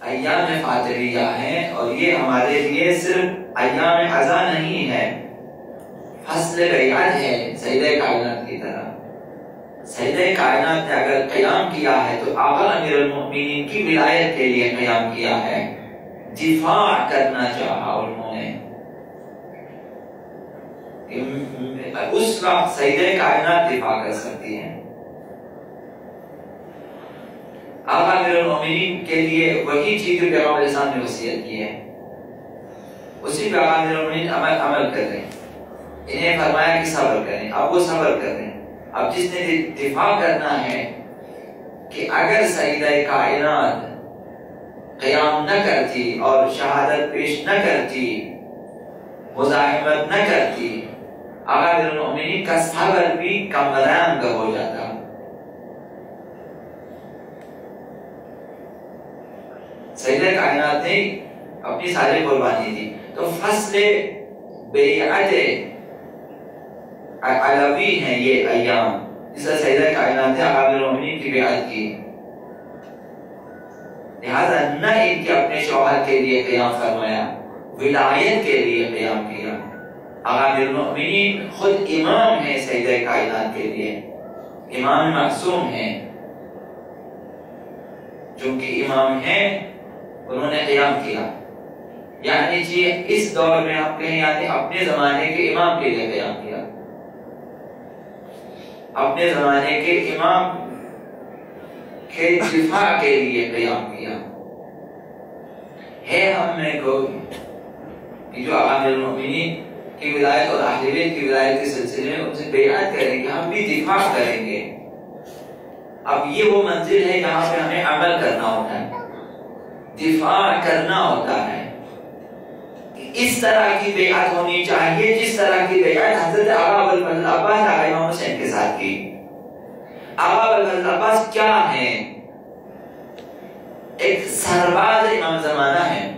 ایام فاطریہ ہیں، اور یہ ہمارے لیے صرف ایام عزا نہیں ہے، فصل بیعت ہے سیدہ کائنات کی طرح۔ سیدہ کائنات نے اگر قیام کیا ہے تو آقا امیر المؤمنین کی ولایت کے لیے قیام کیا ہے، دفاع کرنا چاہا انہوں نے۔ اس وقت سیدہ کائنات دفاع کر سکتی ہیں۔ آقا امیر المؤمنین کے لیے وہی چیز جو پیغمبر علیہ السلام نے وصیت کی ہے، اسی پہ آقا امیر المؤمنین عمل کر رہے ہیں۔ انہیں فرمایا کہ صبر کریں، اب وہ صبر کر رہے ہیں۔ اب جس نے دفاع کرنا ہے کہ اگر سیدہ کائنات قیام نہ کرتی اور شہادت پیش نہ کرتی، مزاحمت نہ کرتی، آقا امیر المؤمنین کا صبر بھی کم رنگ ہو جاتا۔ سیدہ کائنات نے اپنی ساری قربانی دی، تو فصل بیعت علوی ہیں یہ ایام، جس سے سیدہ کائنات نے آقا امیر المؤمنین کی بیعت کی، لہذا نہ ان کے اپنے شوہر کے لیے قیام فرمایا، ولایت کے لیے قیام کیا۔ آقا امیر المؤمنین خود امام ہیں سیدہ کائنات کے لیے، امام معصوم ہیں، چونکہ امام ہیں انہوں نے قیام کیا، یعنی جی اس دور میں آپ کہیں یعنی اپنے زمانے کے امام کے لیے قیام کیا، اپنے زمانے کے امام کے دفاع کے لیے قیام کیا۔ ہے ہم میں کوئی کہ جو آقا امیر المؤمنین کی ولایت اور اہل بیت کی ولایت کے سلسلے میں ان سے بیعت کریں گے، ہم بھی دفاع کریں گے۔ اب یہ وہ منزل ہے جہاں پہ ہمیں عمل کرنا ہوتا ہے، دفاع کرنا ہوتا ہے۔ اس طرح کی بیعت ہونی چاہیے جس طرح کی بیعت حضرت آقا ابوالفضل عباس آقا امام حسین کے ساتھ کی۔ آقا ابوالفضل عباس کیا ہیں؟ ایک سرباز امام زمانہ ہے،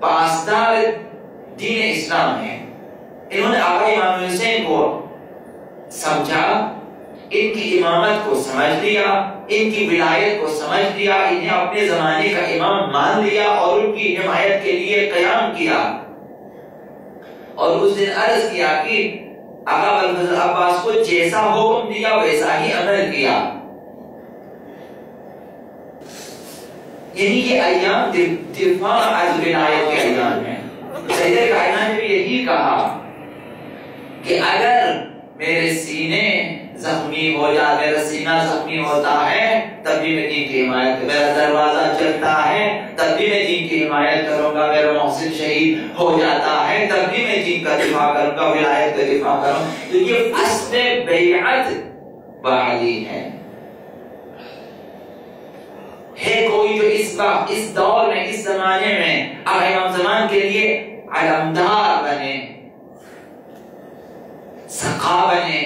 پاسدار دین اسلام ہے۔ انہوں نے آقا امام حسین کو سمجھا، ان کی امامت کو سمجھ لیا، ان کی ولایت کو سمجھ لیا، انہیں اپنے زمانے کا امام مان لیا اور ان کی حمایت کے لیے قیام کیا، اور اس دن عرض کیا کہ آقا ابوالفضل عباس کو جیسا حکم دیا ویسا ہی عمل کیا۔ یعنی یہ ایام دفاع از ولایت کے ایام ہیں۔ سیدہ کائنات نے بھی یہی کہا کہ اگر میرے سینے زخمی ہو جائے، میرا سینہ زخمی ہوتا ہے تب بھی میں دین کی حمایت، میرا دروازہ چلتا ہے تب بھی میں دین کی حمایت کروں گا، میرا محسن شہید ہو جاتا ہے تب بھی میں دین کا دفاع کروں گا، ولایت کا دفاع کروں۔ تو یہ فصل بیعت بحالی ہے کوئی جو اس وقت اس دور میں اس زمانے میں امام زمان کے لیے علمدار بنے، سقا بنے،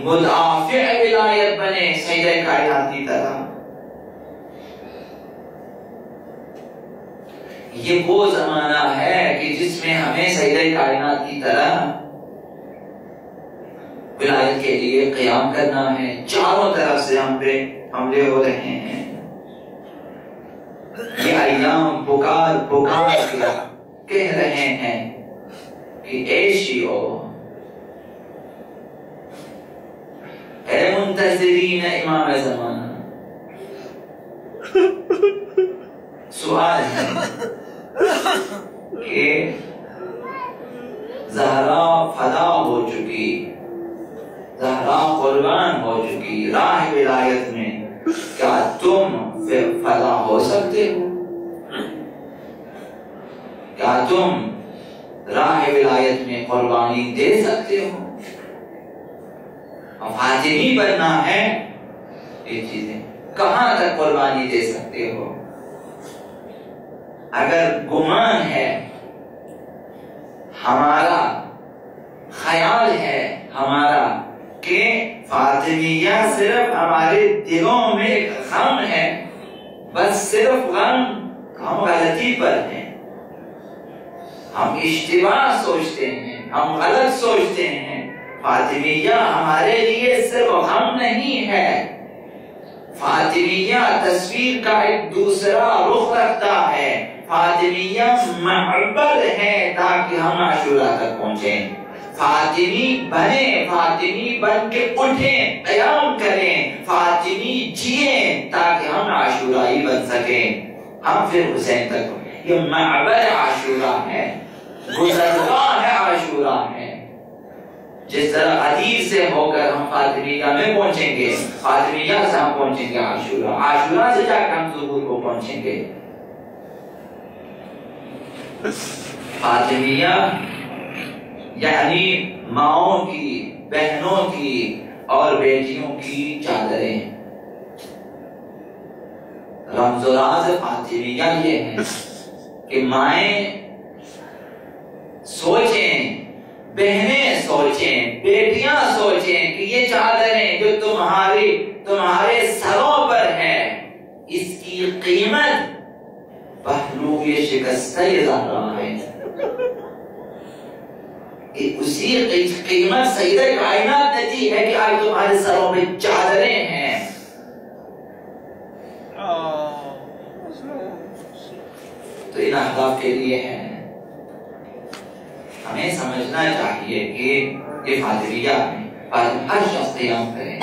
مدافع ولایت بنے سیدہ کائنات کی طرح۔ یہ وہ زمانہ ہے کہ جس میں ہمیں سیدہ کائنات کی طرح ولایت کے لیے قیام کرنا ہے۔ چاروں طرف سے ہم پہ حملے ہو رہے ہیں، یہ ایام پکار پکار کہہ رہے ہیں کہ اے شیعو، اے منتظرین امام زمانہ، سوال ہے کہ زہرا فدا ہو چکی، زہرا قربان ہو چکی راہ ولایت میں، کیا تم فدا ہو سکتے ہو؟ کیا تم راہ ولایت میں قربانی دے سکتے ہو؟ فاطمی بننا ہے، یہ چیزیں کہاں تک قربانی دے سکتے ہو؟ اگر گمان ہے، ہمارا خیال ہے ہمارا کہ فاطمیہ صرف ہمارے دلوں میں ایک غم ہے، بس صرف غم، ہم غلطی پر ہیں، ہم اشتباہ سوچتے ہیں، ہم غلط سوچتے ہیں۔ فاطمیہ ہمارے لیے صرف غم نہیں ہے، فاطمیہ تصویر کا ایک دوسرا رخ رکھتا ہے. فاطمیہ معبر ہے تاکہ ہم عاشورہ تک پہنچیں. فاطمی بنے، فاطمی بن کے اٹھیں، قیام کریں، فاطمی جیئیں تاکہ ہم عاشورائی بن سکیں، ہم پھر حسین تک. یہ معبر عاشورہ ہے، گزرگاہ ہے عاشورہ ہے. جس طرح غدیر سے ہو کر ہم فاطمیہ میں پہنچیں گے، فاطمیہ سے ہم پہنچیں گے عاشورہ، عاشورہ سے جا کر ہم ظہور کو پہنچیں گے. فاطمیہ یعنی ماؤں کی، بہنوں کی اور بیٹیوں کی چادریں. رمز و راز فاطمیہ یہ ہے کہ مائیں سوچیں، بہنیں سوچیں، بیٹیاں سوچیں کہ یہ چادریں جو تمہارے سروں پر ہے، اس کی قیمت پہلو یہ شکستہ زہرا ہے. اسی قیمت سیدہ کائنات نے دی ہے کہ آج تمہارے سروں پہ چادریں ہیں. تو ان اہداف کے لیے ہے. ہمیں سمجھنا چاہیے کہ یہ فاطمیہ ہے، ہر شخص قیام کرے.